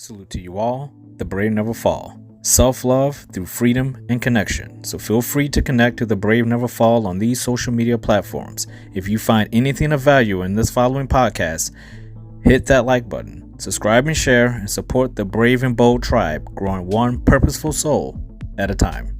Salute to you all. The brave never fall. Self-love through freedom and connection. So feel free to connect to the brave never fall on these social media platforms. If you find anything of value in this following podcast, hit that like button, subscribe and share, and support the brave and bold tribe growing one purposeful soul at a time.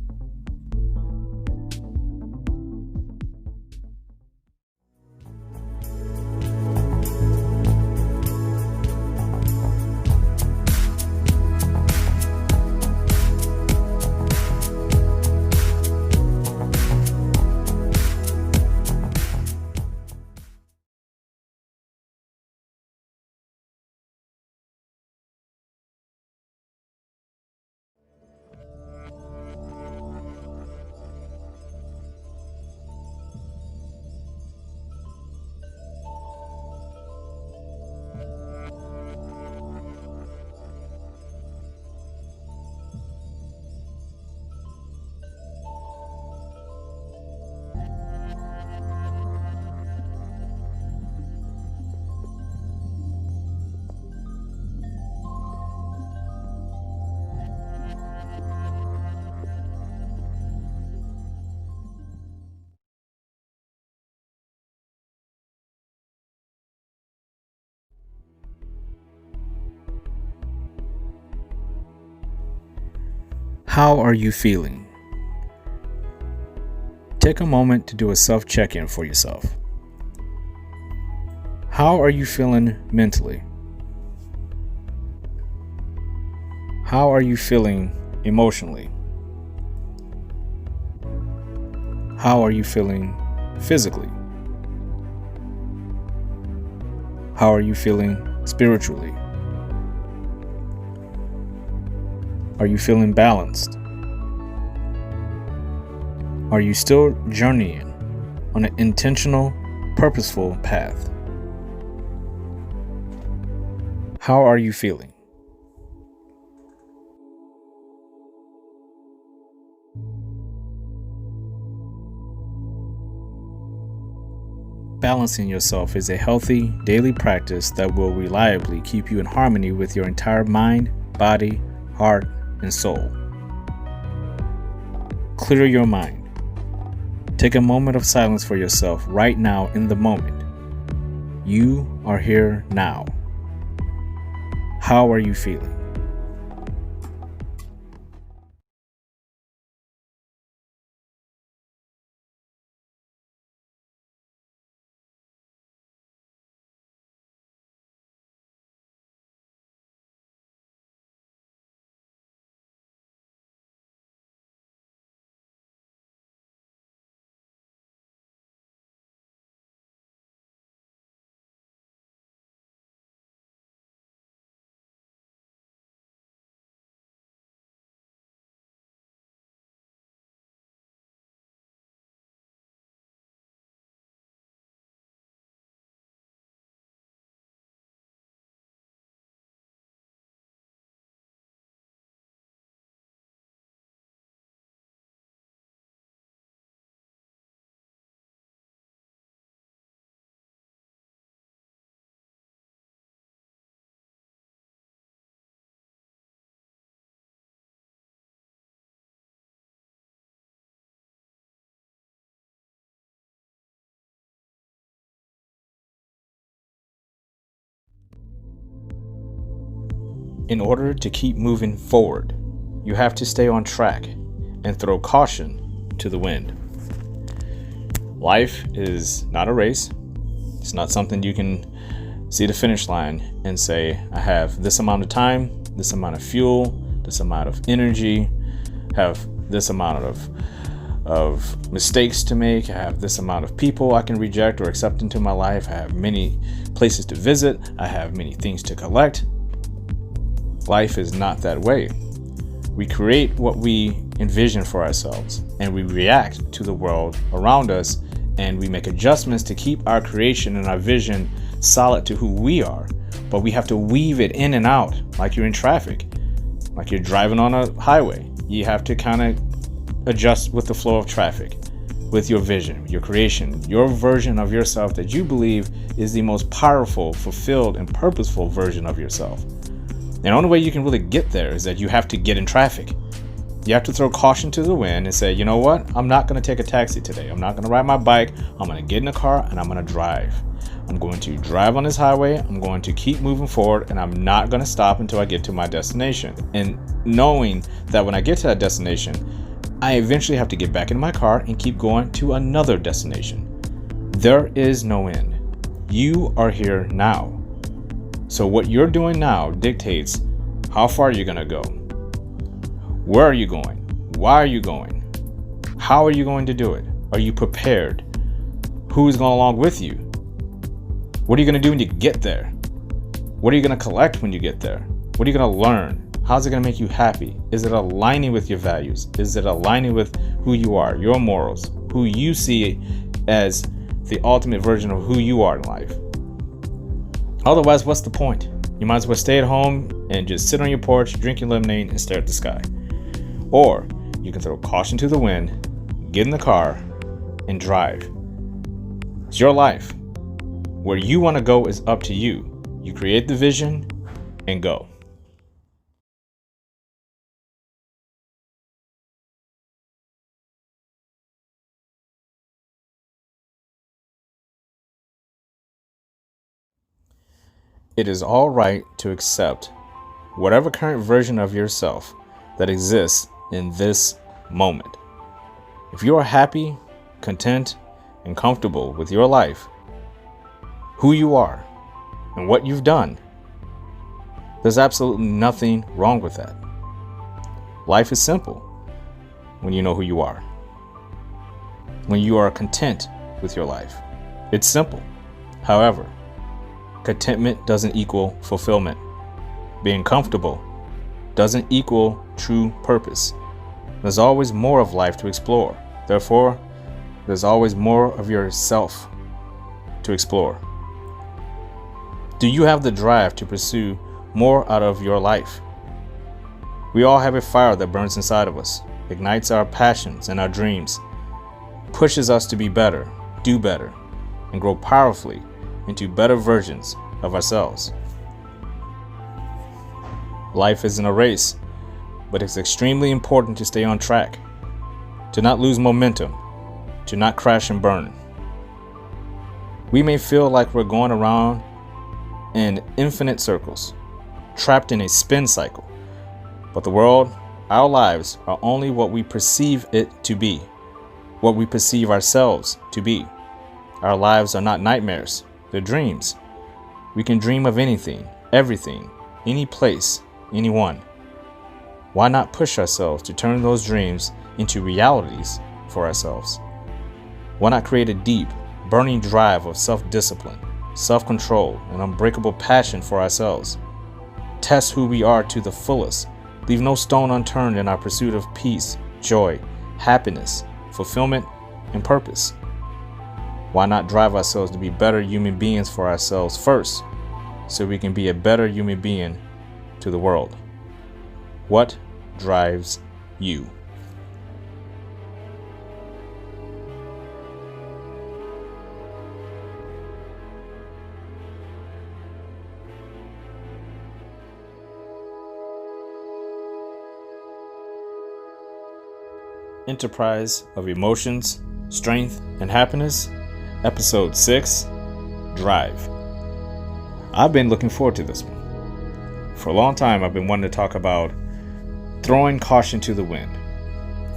How are you feeling? Take a moment to do a self-check-in for yourself. How are you feeling mentally? How are you feeling emotionally? How are you feeling physically? How are you feeling spiritually? Are you feeling balanced? Are you still journeying on an intentional, purposeful path? How are you feeling? Balancing yourself is a healthy daily practice that will reliably keep you in harmony with your entire mind, body, heart, and soul. Clear your mind. Take a moment of silence for yourself right now in the moment. You are here now. How are you feeling? In order to keep moving forward, you have to stay on track and throw caution to the wind. Life is not a race. It's not something you can see the finish line and say, I have this amount of time, this amount of fuel, this amount of energy, have this amount of mistakes to make, I have this amount of people I can reject or accept into my life, I have many places to visit, I have many things to collect. Life is not that way. We create what we envision for ourselves, and we react to the world around us, and we make adjustments to keep our creation and our vision solid to who we are. But we have to weave it in and out like you're in traffic, like you're driving on a highway. You have to kind of adjust with the flow of traffic, with your vision, your creation, your version of yourself that you believe is the most powerful, fulfilled, and purposeful version of yourself. The only way you can really get there is that you have to get in traffic. You have to throw caution to the wind and say, you know what? I'm not going to take a taxi today. I'm not going to ride my bike. I'm going to get in a car and I'm going to drive. I'm going to drive on this highway. I'm going to keep moving forward and I'm not going to stop until I get to my destination. And knowing that when I get to that destination, I eventually have to get back in my car and keep going to another destination. There is no end. You are here now. So what you're doing now dictates how far you're going to go. Where are you going? Why are you going? How are you going to do it? Are you prepared? Who is going along with you? What are you going to do when you get there? What are you going to collect when you get there? What are you going to learn? How's it going to make you happy? Is it aligning with your values? Is it aligning with who you are, your morals, who you see as the ultimate version of who you are in life? Otherwise, what's the point? You might as well stay at home and just sit on your porch, drink your lemonade, and stare at the sky. Or you can throw caution to the wind, get in the car, and drive. It's your life. Where you want to go is up to you. You create the vision and go. It is all right to accept whatever current version of yourself that exists in this moment. If you are happy, content, and comfortable with your life, who you are, and what you've done, there's absolutely nothing wrong with that. Life is simple when you know who you are. When you are content with your life, it's simple. However, contentment doesn't equal fulfillment. Being comfortable doesn't equal true purpose. There's always more of life to explore. Therefore, there's always more of yourself to explore. Do you have the drive to pursue more out of your life? We all have a fire that burns inside of us, ignites our passions and our dreams, pushes us to be better, do better, and grow powerfully into better versions of ourselves. Life isn't a race, but it's extremely important to stay on track, to not lose momentum, to not crash and burn. We may feel like we're going around in infinite circles, trapped in a spin cycle, but the world, our lives, are only what we perceive it to be, what we perceive ourselves to be. Our lives are not nightmares, they're dreams. We can dream of anything, everything, any place, anyone. Why not push ourselves to turn those dreams into realities for ourselves? Why not create a deep, burning drive of self-discipline, self-control, and unbreakable passion for ourselves? Test who we are to the fullest. Leave no stone unturned in our pursuit of peace, joy, happiness, fulfillment, and purpose. Why not drive ourselves to be better human beings for ourselves first, so we can be a better human being to the world? What drives you? Enterprise of Emotions, Strength, and Happiness, Episode 6, Drive. I've been looking forward to this one. For a long time, I've been wanting to talk about throwing caution to the wind.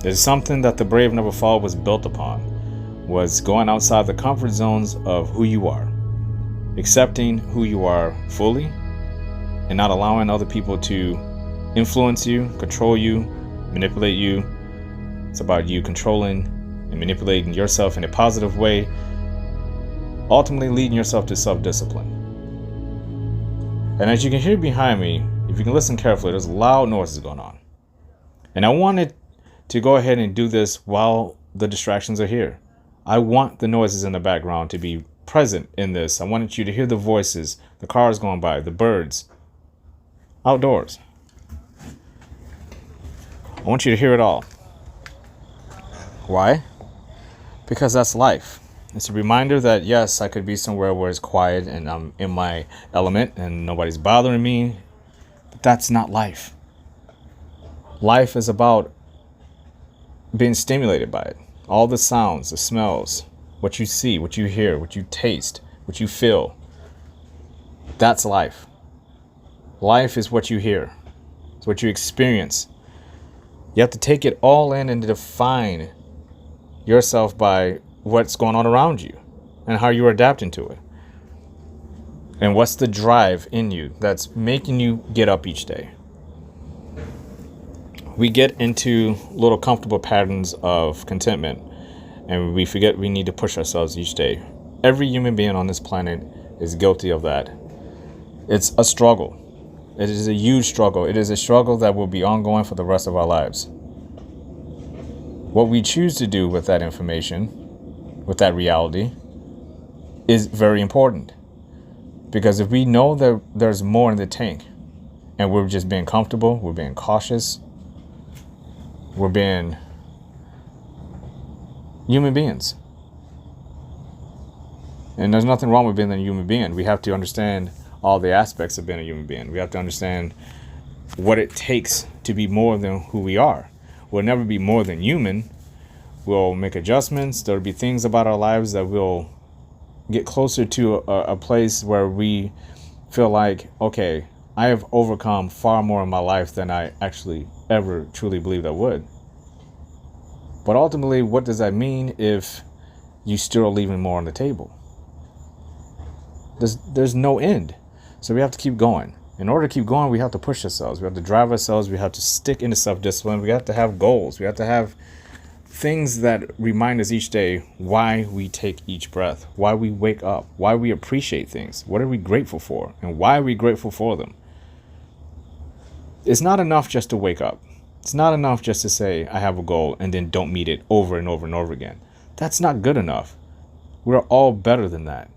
There's something that the Brave Never Fall was built upon, was going outside the comfort zones of who you are, accepting who you are fully, and not allowing other people to influence you, control you, manipulate you. It's about you controlling and manipulating yourself in a positive way, ultimately leading yourself to self-discipline. And as you can hear behind me, if you can listen carefully, there's loud noises going on. And I wanted to go ahead and do this while the distractions are here. I want the noises in the background to be present in this. I wanted you to hear the voices, the cars going by, the birds, outdoors. I want you to hear it all. Why? Because that's life. It's a reminder that yes, I could be somewhere where it's quiet and I'm in my element and nobody's bothering me. That's not life. Life is about being stimulated by it. All the sounds, the smells, what you see, what you hear, what you taste, what you feel. That's life. Life is what you hear. It's what you experience. You have to take it all in and define yourself by what's going on around you and how you're adapting to it. And what's the drive in you that's making you get up each day. We get into little comfortable patterns of contentment, and we forget we need to push ourselves each day. Every human being on this planet is guilty of that. It's a struggle. It is a huge struggle. It is a struggle that will be ongoing for the rest of our lives. What we choose to do with that information, with that reality, is very important. Because if we know that there's more in the tank, and we're just being comfortable, we're being cautious, we're being human beings. And there's nothing wrong with being a human being. We have to understand all the aspects of being a human being. We have to understand what it takes to be more than who we are. We'll never be more than human. We'll make adjustments. There'll be things about our lives that will get closer to a place where we feel like, okay, I have overcome far more in my life than I actually ever truly believed I would. But ultimately, what does that mean if you still are leaving more on the table? There's no end. So we have to keep going. In order to keep going, we have to push ourselves. We have to drive ourselves. We have to stick into self-discipline. We have to have goals. We have to have things that remind us each day why we take each breath, why we wake up, why we appreciate things, what are we grateful for, and why are we grateful for them. It's not enough just to wake up. It's not enough just to say, I have a goal, and then don't meet it over and over and over again. That's not good enough. We're all better than that.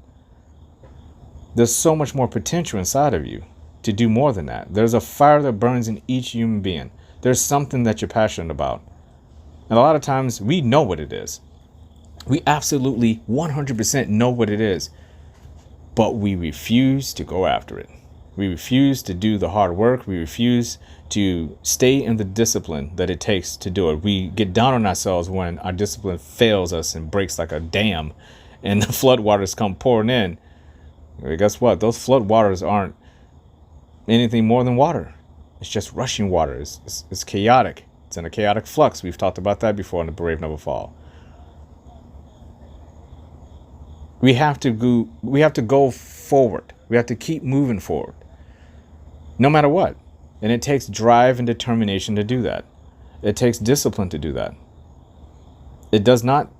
There's so much more potential inside of you to do more than that. There's a fire that burns in each human being. There's something that you're passionate about. And a lot of times we know what it is. We absolutely 100% know what it is, but we refuse to go after it. We refuse to do the hard work. We refuse to stay in the discipline that it takes to do it. We get down on ourselves when our discipline fails us and breaks like a dam and the floodwaters come pouring in. Well, guess what? Those floodwaters aren't anything more than water. It's just rushing water. It's chaotic. It's in a chaotic flux. We've talked about that before in the Brave Never Fall. We have to go forward. We have to keep moving forward, no matter what. And it takes drive and determination to do that. It takes discipline to do that. It does not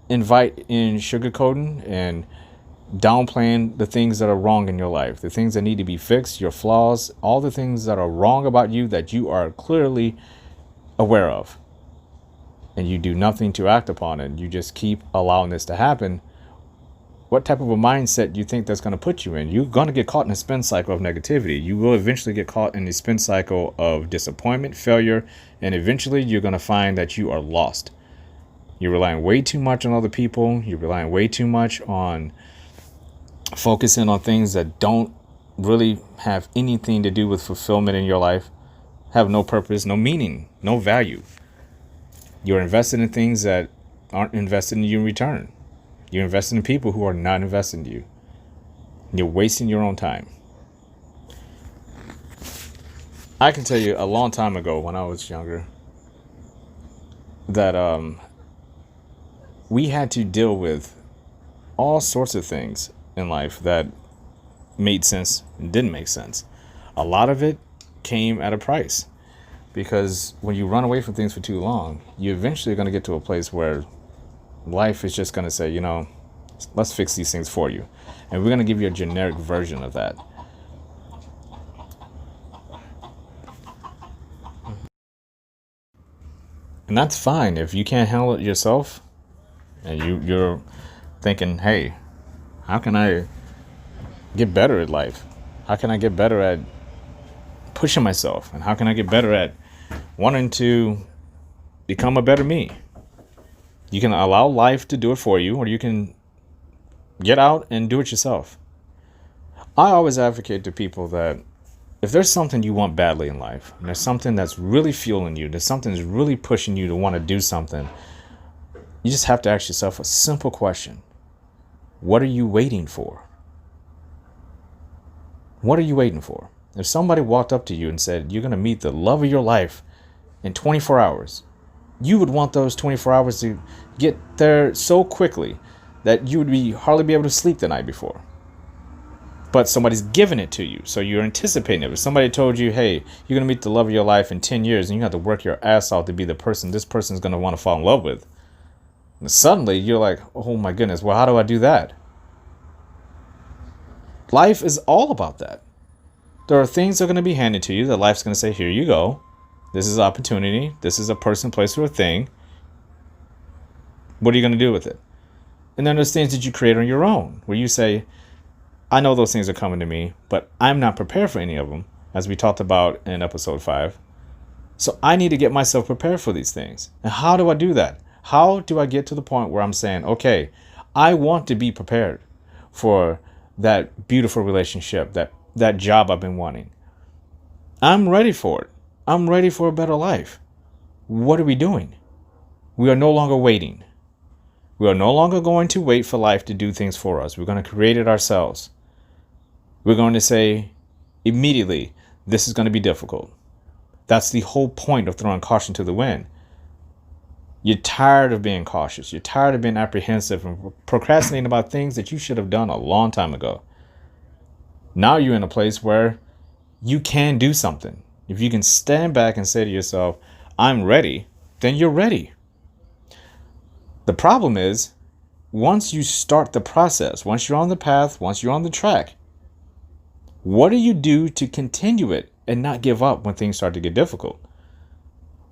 invite in sugarcoating and downplaying the things that are wrong in your life, the things that need to be fixed, your flaws, all the things that are wrong about you that you are clearly aware of, and you do nothing to act upon it. You just keep allowing this to happen. What type of a mindset do you think that's going to put you in? You're going to get caught in a spin cycle of negativity. You will eventually get caught in a spin cycle of disappointment, failure, and eventually you're going to find that you are lost. You're relying way too much on other people. You're relying way too much on focusing on things that don't really have anything to do with fulfillment in your life, have no purpose, no meaning, no value. You're invested in things that aren't invested in you in return. You're invested in people who are not invested in you. You're wasting your own time. I can tell you a long time ago when I was younger that we had to deal with all sorts of things in life that made sense and didn't make sense. A lot of it came at a price, because when you run away from things for too long, you eventually are going to get to a place where life is just going to say, you know, let's fix these things for you, and we're going to give you a generic version of that. And that's fine if you can't handle it yourself and you're thinking, hey, how can I get better at life? How can I get better at pushing myself? And how can I get better at wanting to become a better me? You can allow life to do it for you, or you can get out and do it yourself. I always advocate to people that if there's something you want badly in life, and there's something that's really fueling you, there's something that's really pushing you to want to do something, you just have to ask yourself a simple question. What are you waiting for? What are you waiting for? If somebody walked up to you and said, you're going to meet the love of your life in 24 hours, you would want those 24 hours to get there so quickly that you would hardly be able to sleep the night before. But somebody's giving it to you, so you're anticipating it. If somebody told you, hey, you're going to meet the love of your life in 10 years, and you have to work your ass off to be the person this person's going to want to fall in love with, and suddenly you're like, oh my goodness, well, how do I do that? Life is all about that. There are things that are going to be handed to you that life's going to say, here you go. This is opportunity. This is a person, place, or a thing. What are you going to do with it? And then there's things that you create on your own, where you say, I know those things are coming to me, but I'm not prepared for any of them, as we talked about in episode 5. So I need to get myself prepared for these things. And how do I do that? How do I get to the point where I'm saying, okay, I want to be prepared for that beautiful relationship, that job I've been wanting. I'm ready for it. I'm ready for a better life. What are we doing? We are no longer waiting. We are no longer going to wait for life to do things for us. We're going to create it ourselves. We're going to say immediately, this is going to be difficult. That's the whole point of throwing caution to the wind. You're tired of being cautious. You're tired of being apprehensive and procrastinating about things that you should have done a long time ago. Now you're in a place where you can do something. If you can stand back and say to yourself, I'm ready, then you're ready. The problem is, once you start the process, once you're on the path, once you're on the track, what do you do to continue it and not give up when things start to get difficult?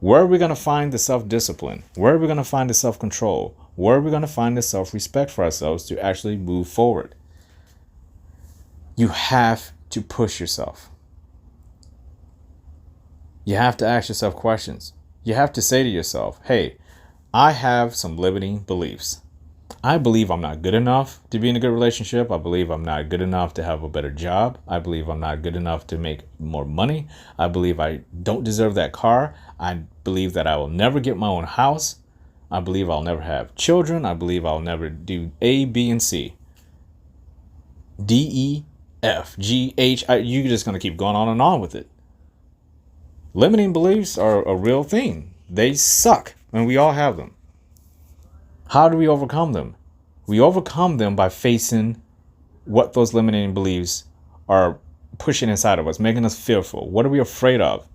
Where are we going to find the self-discipline? Where are we going to find the self-control? Where are we going to find the self-respect for ourselves to actually move forward? You have to push yourself. You have to ask yourself questions. You have to say to yourself, hey, I have some limiting beliefs. I believe I'm not good enough to be in a good relationship. I believe I'm not good enough to have a better job. I believe I'm not good enough to make more money. I believe I don't deserve that car. I believe that I will never get my own house. I believe I'll never have children. I believe I'll never do A, B, and C. D, E, F, G, H. You're just going to keep going on and on with it. Limiting beliefs are a real thing. They suck, and we all have them. How do we overcome them? We overcome them by facing what those limiting beliefs are pushing inside of us, making us fearful. What are we afraid of?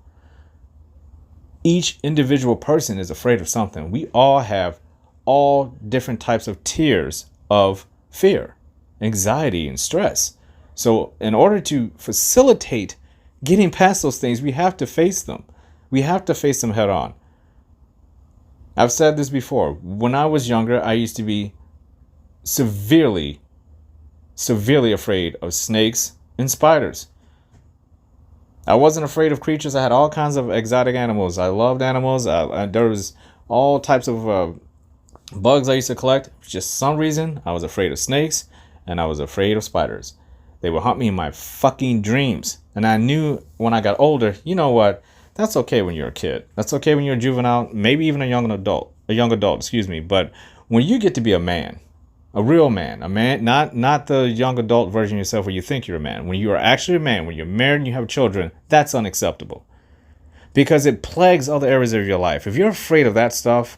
Each individual person is afraid of something. We all have all different types of tiers of fear, anxiety, and stress. So in order to facilitate getting past those things, we have to face them. We have to face them head on. I've said this before. When I was younger, I used to be severely afraid of snakes and spiders. I wasn't afraid of creatures. I had all kinds of exotic animals. I loved animals. There was all types of bugs I used to collect. For just some reason, I was afraid of snakes and I was afraid of spiders. They would haunt me in my fucking dreams. And I knew when I got older, you know what? That's okay when you're a kid. That's okay when you're a juvenile, maybe even a young adult, But when you get to be a man, a real man, not the young adult version of yourself where you think you're a man. When you are actually a man, when you're married and you have children, that's unacceptable. Because it plagues other areas of your life. If you're afraid of that stuff,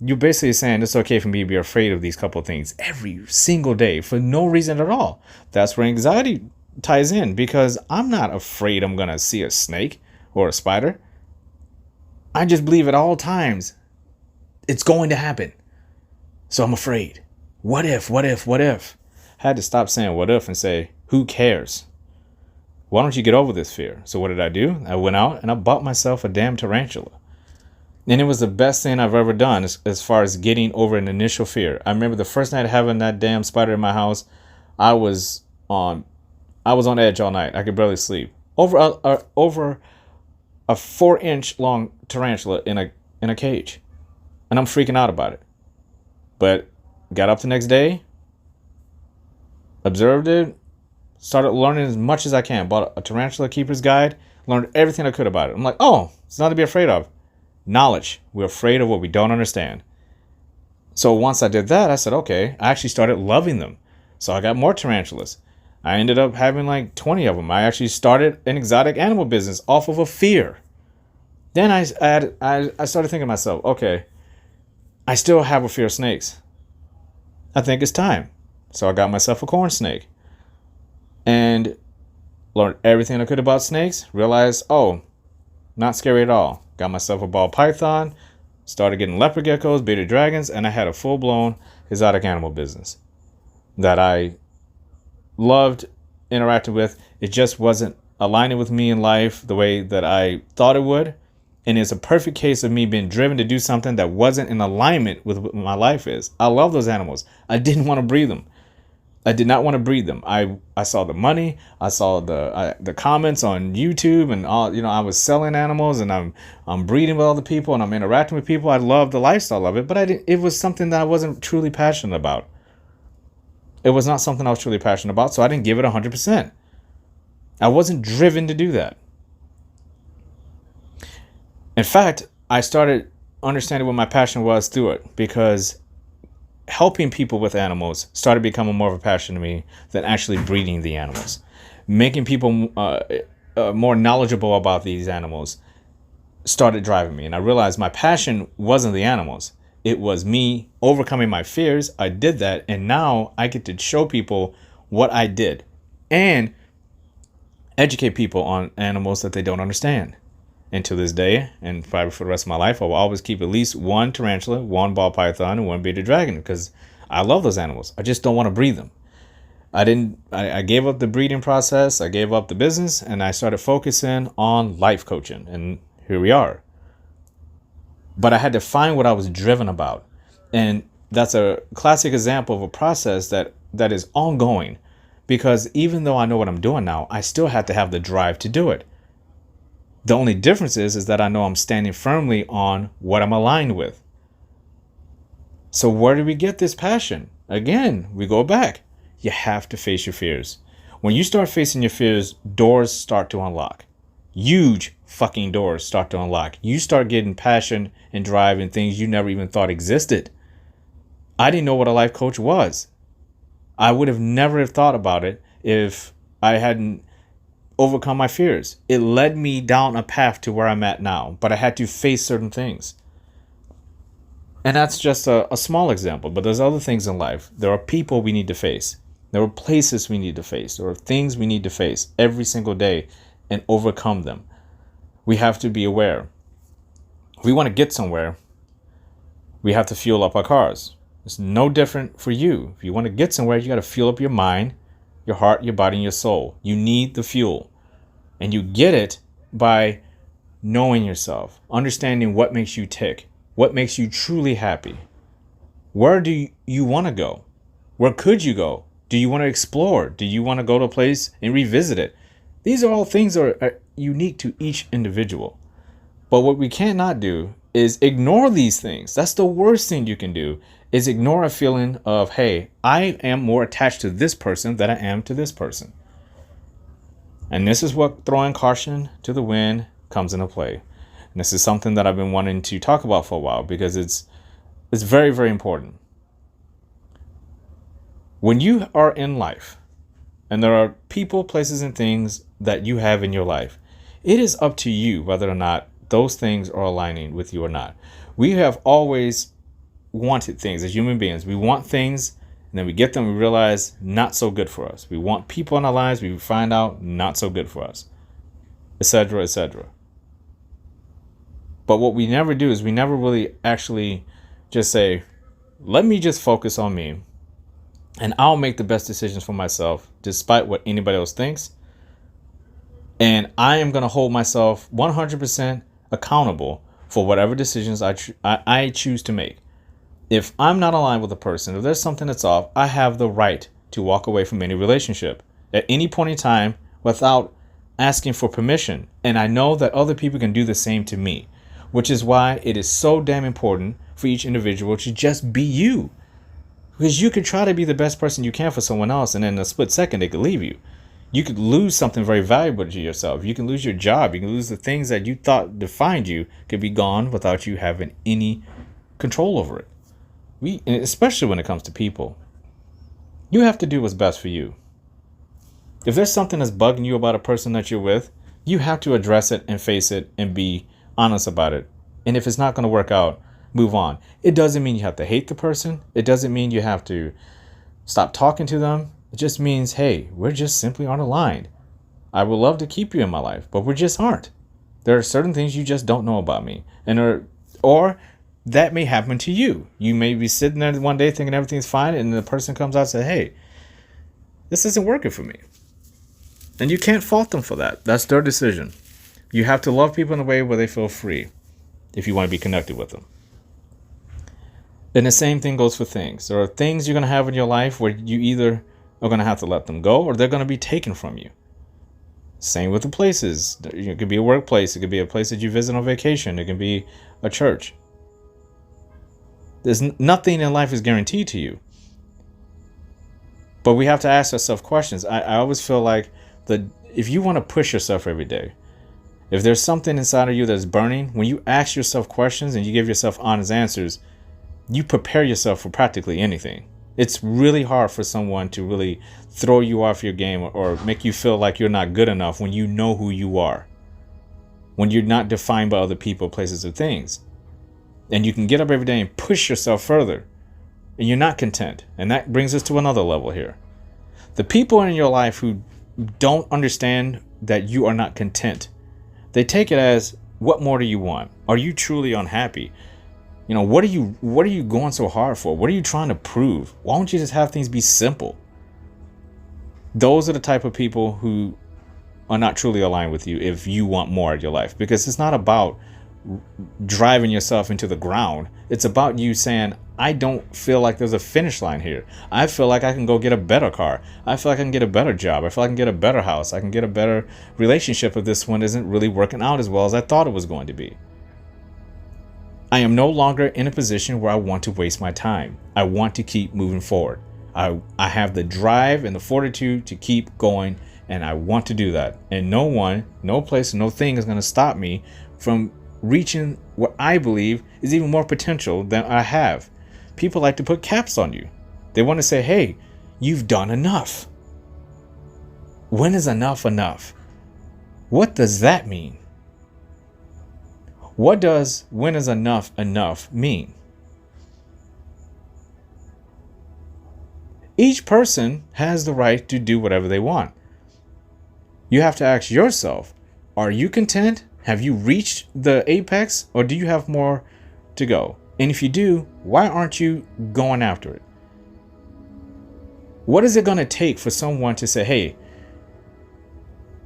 you're basically saying it's okay for me to be afraid of these couple of things every single day for no reason at all. That's where anxiety ties in, because I'm not afraid I'm going to see a snake or a spider. I just believe at all times it's going to happen. So I'm afraid. What if? I had to stop saying what if and say, who cares? Why don't you get over this fear? So what did I do? I went out and I bought myself a damn tarantula. And it was the best thing I've ever done as far as getting over an initial fear. I remember the first night having that damn spider in my house, I was on edge all night. I could barely sleep. Over a 4-inch long tarantula in a cage. And I'm freaking out about it. But got up the next day, observed it, Started learning as much as I can. Bought a tarantula keeper's guide. Learned everything I could about it. I'm like, oh, it's not to be afraid of. Knowledge. We're afraid of what we don't understand. So once I did that, I said, okay, I actually started loving them. So I got more tarantulas. I ended up having like 20 of them. I actually started an exotic animal business off of a fear. Then I started thinking to myself, okay, I still have a fear of snakes. I think it's time. So I got myself a corn snake and learned everything I could about snakes. Realized, oh, not scary at all. Got myself a ball python, started getting leopard geckos, bearded dragons, and I had a full-blown exotic animal business that I loved interacting with. It just wasn't aligning with me in life the way that I thought it would. And it's a perfect case of me being driven to do something that wasn't in alignment with what my life is. I love those animals. I didn't want to breed them. I did not want to breed them. I saw the money. I saw the comments on YouTube and all. I was selling animals and I'm breeding with other people and I'm interacting with people. I love the lifestyle of it, but it was something that I wasn't truly passionate about. It was not something I was truly passionate about, so I didn't give it 100%. I wasn't driven to do that. In fact, I started understanding what my passion was through it, because helping people with animals started becoming more of a passion to me than actually breeding the animals. Making people more knowledgeable about these animals started driving me. And I realized my passion wasn't the animals. It was me overcoming my fears. I did that. And now I get to show people what I did and educate people on animals that they don't understand. And to this day, and probably for the rest of my life, I will always keep at least one tarantula, one ball python, and one bearded dragon, because I love those animals. I just don't want to breed them. I gave up the breeding process. I gave up the business, and I started focusing on life coaching. And here we are. But I had to find what I was driven about. And that's a classic example of a process that is ongoing, because even though I know what I'm doing now, I still have to have the drive to do it. The only difference is that I know I'm standing firmly on what I'm aligned with. So where do we get this passion? Again, we go back. You have to face your fears. When you start facing your fears, doors start to unlock. Huge fucking doors start to unlock. You start getting passion and drive in things you never even thought existed. I didn't know what a life coach was. I would have never have thought about it if I hadn't overcome my fears. It led me down a path to where I'm at now, but I had to face certain things. And that's just a small example, but there's other things in life. There are people we need to face. There are places we need to face. There are things we need to face every single day and overcome them. We have to be aware. If we want to get somewhere, we have to fuel up our cars. It's no different for you. If you want to get somewhere, you got to fuel up your mind, your heart, your body, and your soul. You need the fuel. And you get it by knowing yourself, understanding what makes you tick, what makes you truly happy. Where do you want to go? Where could you go? Do you want to explore? Do you want to go to a place and revisit it? These are all things that are unique to each individual. But what we cannot do is ignore these things. That's the worst thing you can do, is ignore a feeling of, hey, I am more attached to this person than I am to this person. And this is what throwing caution to the wind comes into play. And this is something that I've been wanting to talk about for a while, because it's very, very important. When you are in life and there are people, places, and things that you have in your life, it is up to you whether or not those things are aligning with you or not. We have always wanted things as human beings. We want things, and then we get them, we realize not so good for us. We want people in our lives, we find out not so good for us, etc., etc. But what we never do is we never really actually just say, let me just focus on me, and I'll make the best decisions for myself despite what anybody else thinks. And I am going to hold myself 100% accountable for whatever decisions I choose to make. If I'm not aligned with a person, if there's something that's off, I have the right to walk away from any relationship at any point in time without asking for permission. And I know that other people can do the same to me, which is why it is so damn important for each individual to just be you. Because you could try to be the best person you can for someone else, and in a split second, they could leave you. You could lose something very valuable to yourself. You can lose your job. You can lose the things that you thought defined you could be gone without you having any control over it. And especially when it comes to people, you have to do what's best for you. If there's something that's bugging you about a person that you're with, you have to address it and face it and be honest about it. And if it's not going to work out, move on. It doesn't mean you have to hate the person. It doesn't mean you have to stop talking to them. It just means, hey, we're just simply aren't aligned. I would love to keep you in my life, but we just aren't. There are certain things you just don't know about me. Or that may happen to you. You may be sitting there one day thinking everything's fine, and the person comes out and says, hey, this isn't working for me. And you can't fault them for that. That's their decision. You have to love people in a way where they feel free if you want to be connected with them. And the same thing goes for things. There are things you're going to have in your life where you either are going to have to let them go or they're going to be taken from you. Same with the places. It could be a workplace. It could be a place that you visit on vacation. It can be a church. There's nothing in life is guaranteed to you. But we have to ask ourselves questions. I always feel like if you want to push yourself every day, if there's something inside of you that's burning, when you ask yourself questions and you give yourself honest answers, you prepare yourself for practically anything. It's really hard for someone to really throw you off your game or make you feel like you're not good enough when you know who you are, when you're not defined by other people, places, or things. And you can get up every day and push yourself further, and you're not content. And that brings us to another level here. The people in your life who don't understand that you are not content, they take it as, what more do you want? Are you truly unhappy? You know, what are you going so hard for? What are you trying to prove? Why don't you just have things be simple? Those are the type of people who are not truly aligned with you if you want more in your life, because it's not about driving yourself into the ground. It's about you saying, I don't feel like there's a finish line here. I feel like I can go get a better car. I feel like I can get a better job. I feel like I can get a better house. I can get a better relationship if this one isn't really working out as well as I thought it was going to be. I am no longer in a position where I want to waste my time. I want to keep moving forward. I have the drive and the fortitude to keep going, and I want to do that. And no one, no place, no thing is going to stop me from reaching what I believe is even more potential than I have. People like to put caps on you. They want to say, hey, you've done enough. When is enough enough? What does that mean? What does when is enough enough mean? Each person has the right to do whatever they want. You have to ask yourself, are you content? Have you reached the apex, or do you have more to go? And if you do, why aren't you going after it? What is it going to take for someone to say, hey,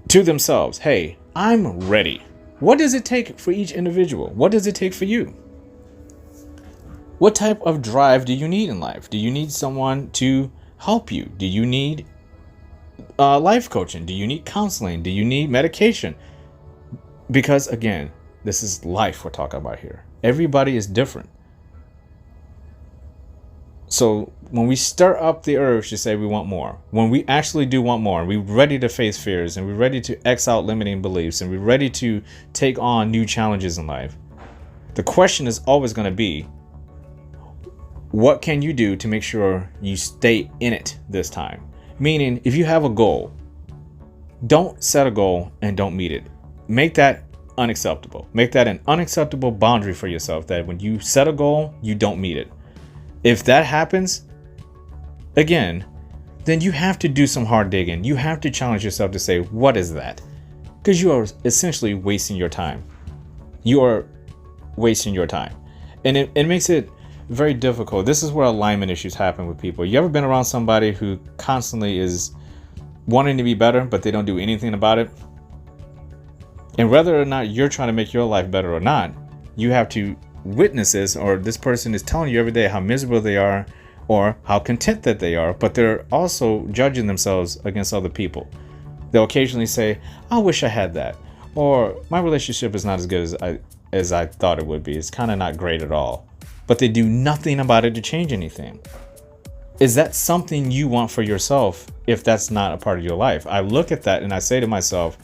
to themselves, hey, I'm ready? What does it take for each individual? What does it take for you? What type of drive do you need in life? Do you need someone to help you? Do you need life coaching? Do you need counseling? Do you need medication? Because again, this is life we're talking about here. Everybody is different. So when we stir up the urge to say we want more, when we actually do want more, and we're ready to face fears, and we're ready to X out limiting beliefs, and we're ready to take on new challenges in life, the question is always going to be, what can you do to make sure you stay in it this time? Meaning, if you have a goal, don't set a goal and don't meet it. Make that unacceptable. Make that an unacceptable boundary for yourself, that when you set a goal, you don't meet it. If that happens, again, then you have to do some hard digging. You have to challenge yourself to say, what is that? Because you are essentially wasting your time. You are wasting your time. And it makes it very difficult. This is where alignment issues happen with people. You ever been around somebody who constantly is wanting to be better, but they don't do anything about it? And whether or not you're trying to make your life better or not, you have to witness this, or this person is telling you every day how miserable they are or how content that they are, but they're also judging themselves against other people. They'll occasionally say, I wish I had that, or my relationship is not as good as I thought it would be. It's kind of not great at all. But they do nothing about it to change anything. Is that something you want for yourself if that's not a part of your life? I look at that and I say to myself,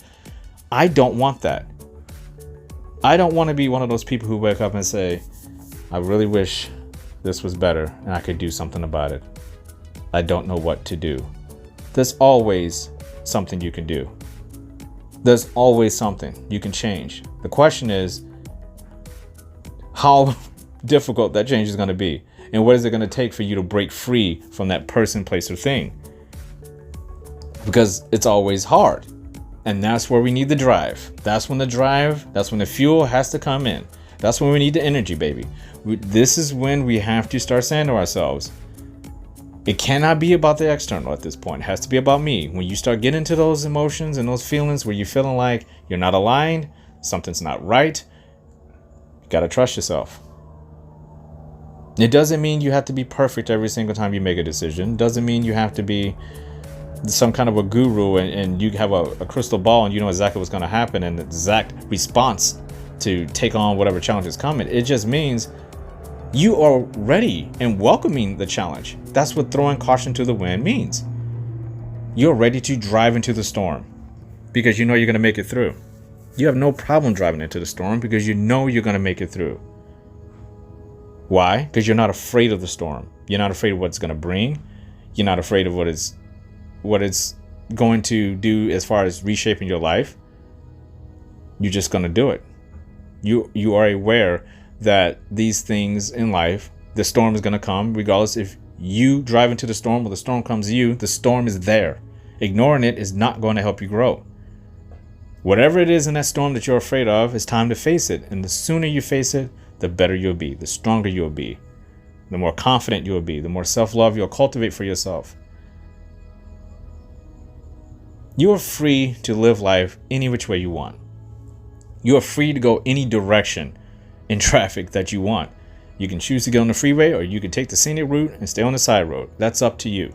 I don't want that. I don't want to be one of those people who wake up and say, I really wish this was better and I could do something about it. I don't know what to do. There's always something you can do. There's always something you can change. The question is how difficult that change is going to be. And what is it going to take for you to break free from that person, place, or thing? Because it's always hard. And that's where we need the drive. That's when the fuel has to come in. That's when we need the energy, baby. This is when we have to start saying to ourselves, it cannot be about the external at this point. It has to be about me. When you start getting into those emotions and those feelings where you're feeling like you're not aligned, something's not right, you got to trust yourself. It doesn't mean you have to be perfect every single time you make a decision. It doesn't mean you have to be some kind of a guru and you have a crystal ball and you know exactly what's going to happen and the exact response to take on whatever challenge is coming. It just means you are ready and welcoming the challenge. That's what throwing caution to the wind means. You're ready to drive into the storm because you know you're going to make it through. You have no problem driving into the storm because you know you're going to make it through. Why? Because you're not afraid of the storm. You're not afraid of what it's going to bring. You're not afraid of what it's going to do as far as reshaping your life. You're just going to do it. You are aware that these things in life, the storm is going to come regardless if you drive into the storm or the storm comes to you. The storm is there. Ignoring it is not going to help you grow. Whatever it is in that storm that you're afraid of, it's time to face it. And the sooner you face it, the better you'll be, the stronger you'll be, the more confident you'll be, the more self-love you'll cultivate for yourself. You are free to live life any which way you want. You are free to go any direction in traffic that you want. You can choose to get on the freeway or you can take the scenic route and stay on the side road. That's up to you.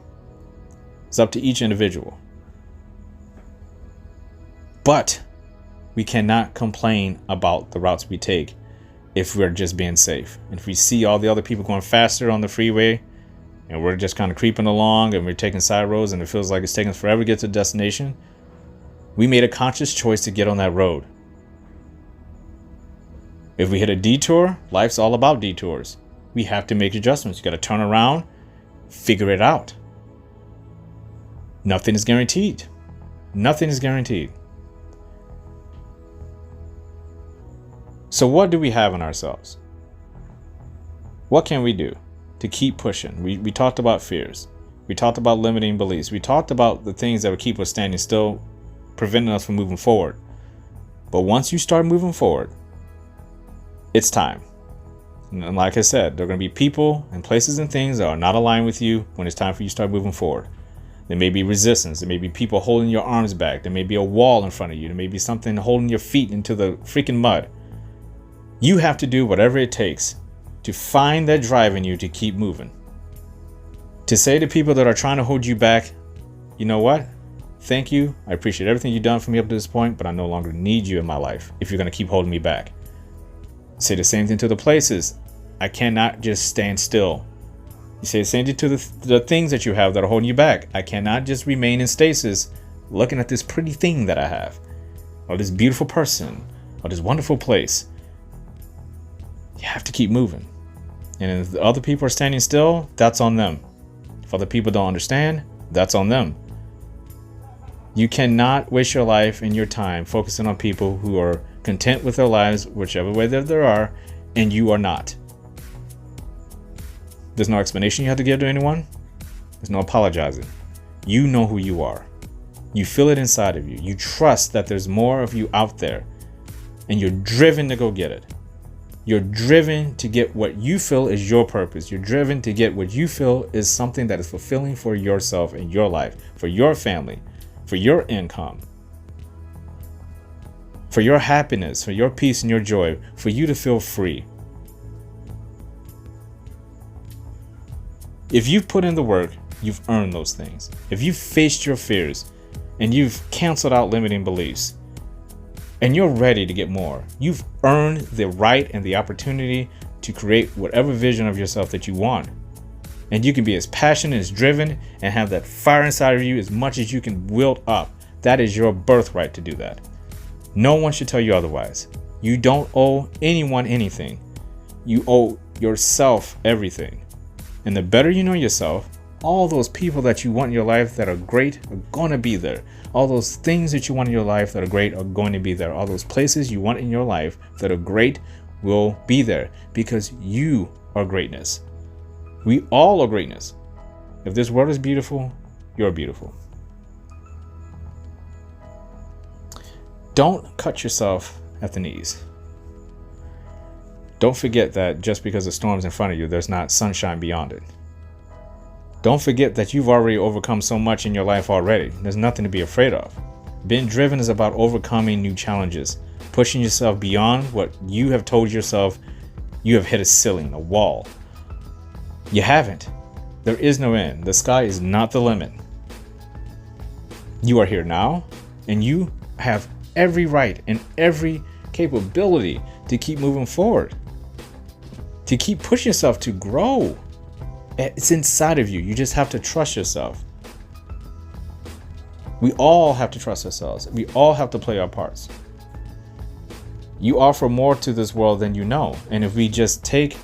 It's up to each individual. But we cannot complain about the routes we take if we're just being safe. And if we see all the other people going faster on the freeway and we're just kind of creeping along and we're taking side roads and it feels like it's taking us forever to get to the destination, we made a conscious choice to get on that road. If we hit a detour, life's all about detours. We have to make adjustments. You got to turn around, figure it out. Nothing is guaranteed. Nothing is guaranteed. So what do we have in ourselves? What can we do to keep pushing? We talked about fears. We talked about limiting beliefs. We talked about the things that would keep us standing still, preventing us from moving forward. But once you start moving forward, it's time. And like I said, there are going to be people and places and things that are not aligned with you when it's time for you to start moving forward. There may be resistance. There may be people holding your arms back. There may be a wall in front of you. There may be something holding your feet into the freaking mud. You have to do whatever it takes to find that drive in you to keep moving. To say to people that are trying to hold you back, you know what? Thank you. I appreciate everything you've done for me up to this point, but I no longer need you in my life if you're going to keep holding me back. Say the same thing to the places. I cannot just stand still. You say the same thing to the things that you have that are holding you back. I cannot just remain in stasis looking at this pretty thing that I have, or this beautiful person, or this wonderful place. You have to keep moving. And if the other people are standing still, that's on them. If other people don't understand, that's on them. You cannot waste your life and your time focusing on people who are content with their lives, whichever way that there are, and you are not. There's no explanation you have to give to anyone. There's no apologizing. You know who you are. You feel it inside of you. You trust that there's more of you out there, and you're driven to go get it. You're driven to get what you feel is your purpose. You're driven to get what you feel is something that is fulfilling for yourself and your life, for your family, for your income, for your happiness, for your peace and your joy, for you to feel free. If you've put in the work, you've earned those things. If you've faced your fears and you've canceled out limiting beliefs, and you're ready to get more, you've earned the right and the opportunity to create whatever vision of yourself that you want. And you can be as passionate, as driven, and have that fire inside of you as much as you can wield up. That is your birthright to do that. No one should tell you otherwise. You don't owe anyone anything. You owe yourself everything. And the better you know yourself, all those people that you want in your life that are great are going to be there. All those things that you want in your life that are great are going to be there. All those places you want in your life that are great will be there, because you are greatness. We all are greatness. If this world is beautiful, you're beautiful. Don't cut yourself at the knees. Don't forget that just because the storm's in front of you, there's not sunshine beyond it. Don't forget that you've already overcome so much in your life already. There's nothing to be afraid of. Being driven is about overcoming new challenges, pushing yourself beyond what you have told yourself you have hit a ceiling, a wall. You haven't. There is no end. The sky is not the limit. You are here now, and you have every right and every capability to keep moving forward, to keep pushing yourself to grow. It's inside of you. You just have to trust yourself. We all have to trust ourselves. We all have to play our parts. You offer more to this world than you know. And if we just take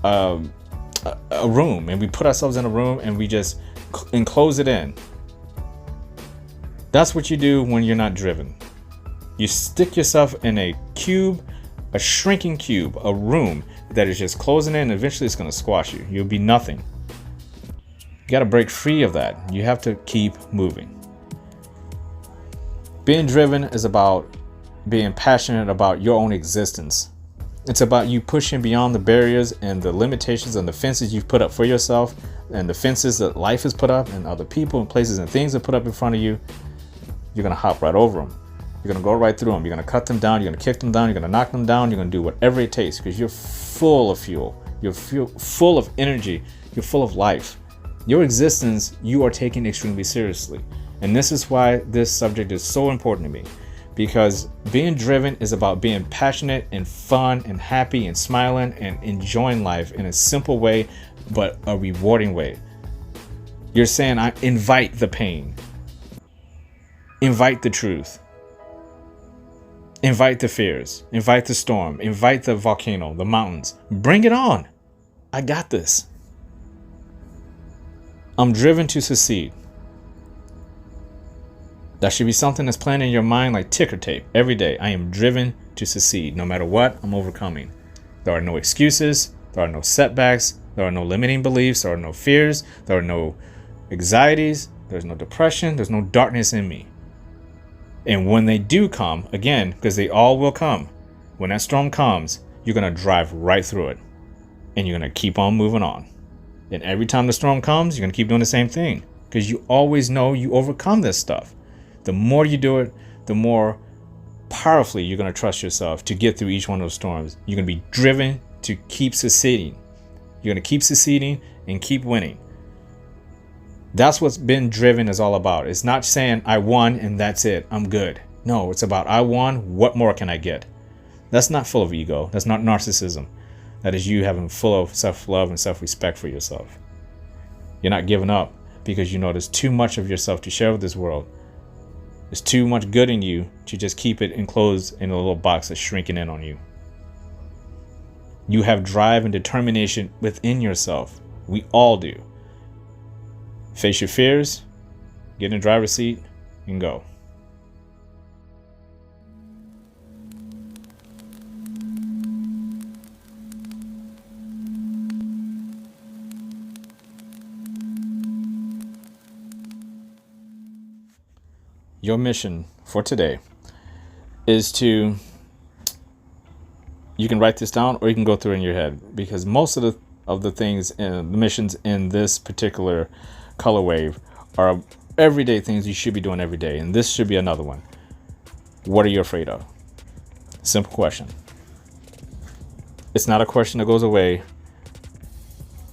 a room and we put ourselves in a room and we just enclose it in, that's what you do when you're not driven. You stick yourself in a cube, a shrinking cube, a room that is just closing in, and eventually it's going to squash you. You'll be nothing. You got to break free of that. You have to keep moving. Being driven is about being passionate about your own existence. It's about you pushing beyond the barriers and the limitations and the fences you've put up for yourself, and the fences that life has put up, and other people and places and things that put up in front of you. You're going to hop right over them. You're going to go right through them. You're going to cut them down. You're going to kick them down. You're going to knock them down. You're going to do whatever it takes, because you're full of fuel. You're full of energy. You're full of life. Your existence, you are taking extremely seriously. And this is why this subject is so important to me, because being driven is about being passionate and fun and happy and smiling and enjoying life in a simple way, but a rewarding way. You're saying, I invite the pain. Invite the truth. Invite the fears. Invite the storm. Invite the volcano, the mountains. Bring it on. I got this. I'm driven to succeed. That should be something that's planned in your mind like ticker tape every day. I am driven to succeed. No matter what, I'm overcoming. There are no excuses. There are no setbacks. There are no limiting beliefs. There are no fears. There are no anxieties. There's no depression. There's no darkness in me. And when they do come, again, because they all will come, when that storm comes, you're going to drive right through it. And you're going to keep on moving on. And every time the storm comes, you're going to keep doing the same thing, because you always know you overcome this stuff. The more you do it, the more powerfully you're going to trust yourself to get through each one of those storms. You're going to be driven to keep succeeding. You're going to keep succeeding and keep winning. That's what's been driven is all about. It's not saying I won and that's it, I'm good. No, it's about I won, what more can I get? That's not full of ego. That's not narcissism. That is you having full of self-love and self-respect for yourself. You're not giving up because you know there's too much of yourself to share with this world. There's too much good in you to just keep it enclosed in a little box that's shrinking in on you. You have drive and determination within yourself. We all do. Face your fears, get in the driver's seat, and go. Your mission for today is to, you can write this down or you can go through it in your head, because most of the things and the missions in this particular color wave are everyday things you should be doing every day, and this should be another one. What are you afraid of? Simple question. It's not a question that goes away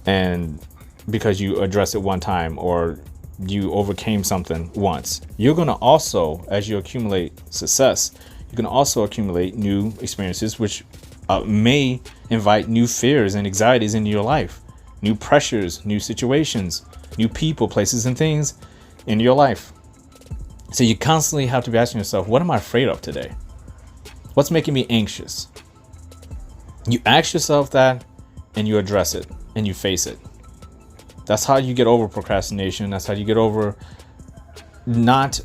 and because you address it one time or you overcame something once. You're going to also, as you accumulate success, you can also accumulate new experiences which may invite new fears and anxieties into your life. new pressures, new situations, new people, places, and things in your life. So you constantly have to be asking yourself, what am I afraid of today? What's making me anxious? You ask yourself that and you address it and you face it. That's how you get over procrastination. That's how you get over not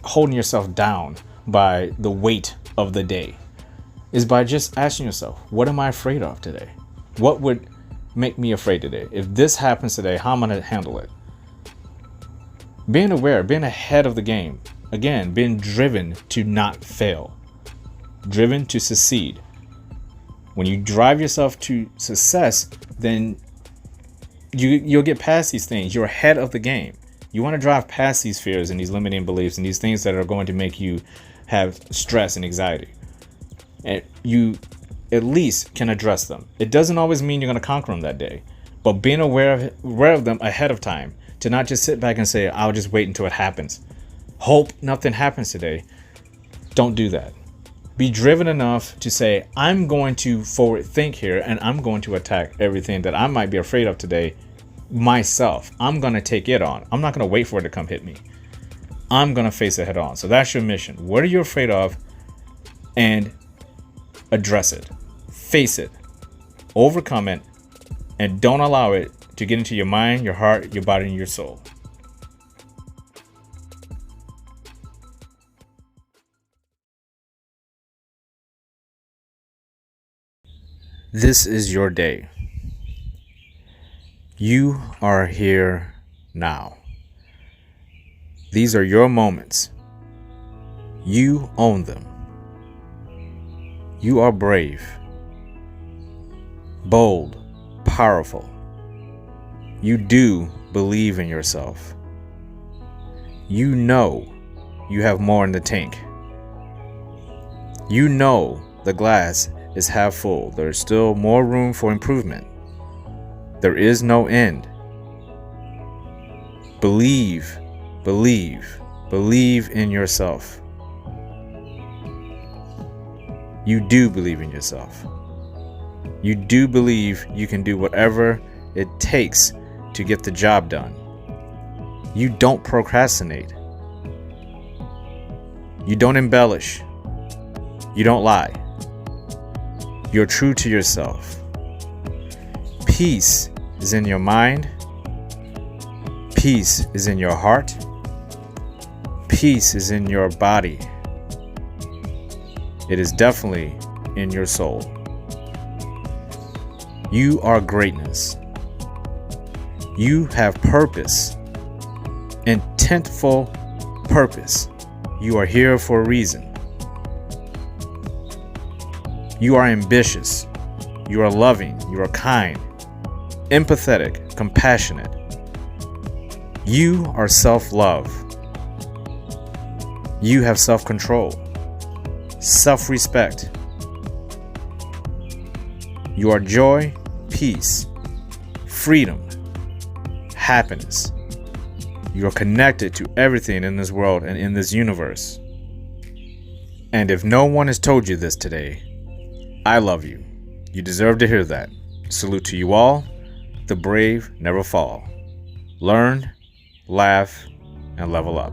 holding yourself down by the weight of the day, is by just asking yourself, what am I afraid of today? What would make me afraid today? If this happens today, how am I going to handle it? Being aware, being ahead of the game. Again, being driven to not fail, driven to succeed. When you drive yourself to success, then you'll get past these things. You're ahead of the game. You want to drive past these fears and these limiting beliefs and these things that are going to make you have stress and anxiety. And you at least can address them. It doesn't always mean you're going to conquer them that day, but being aware of them ahead of time, to not just sit back and say, I'll just wait until it happens. Hope nothing happens today. Don't do that. Be driven enough to say, I'm going to forward think here and I'm going to attack everything that I might be afraid of today myself. I'm going to take it on. I'm not going to wait for it to come hit me. I'm going to face it head on. So that's your mission. What are you afraid of? And address it. Face it. Overcome it. And don't allow it to get into your mind, your heart, your body, and your soul. This is your day. You are here now. These are your moments. You own them. You are brave, bold, powerful. You do believe in yourself. You know you have more in the tank. You know the glass is half full. There is still more room for improvement. There is no end. Believe, believe, believe in yourself. You do believe in yourself. You do believe you can do whatever it takes to get the job done. You don't procrastinate. You don't embellish. You don't lie. You're true to yourself. Peace is in your mind. Peace is in your heart. Peace is in your body. It is definitely in your soul. You are greatness. You have purpose, intentful purpose. You are here for a reason. You are ambitious. You are loving. You are kind, empathetic, compassionate. You are self-love. You have self-control, self-respect. You are joy, peace, freedom, happiness. You are connected to everything in this world and in this universe. And if no one has told you this today, I love you. You deserve to hear that. Salute to you all. The brave never fall. Learn, laugh, and level up.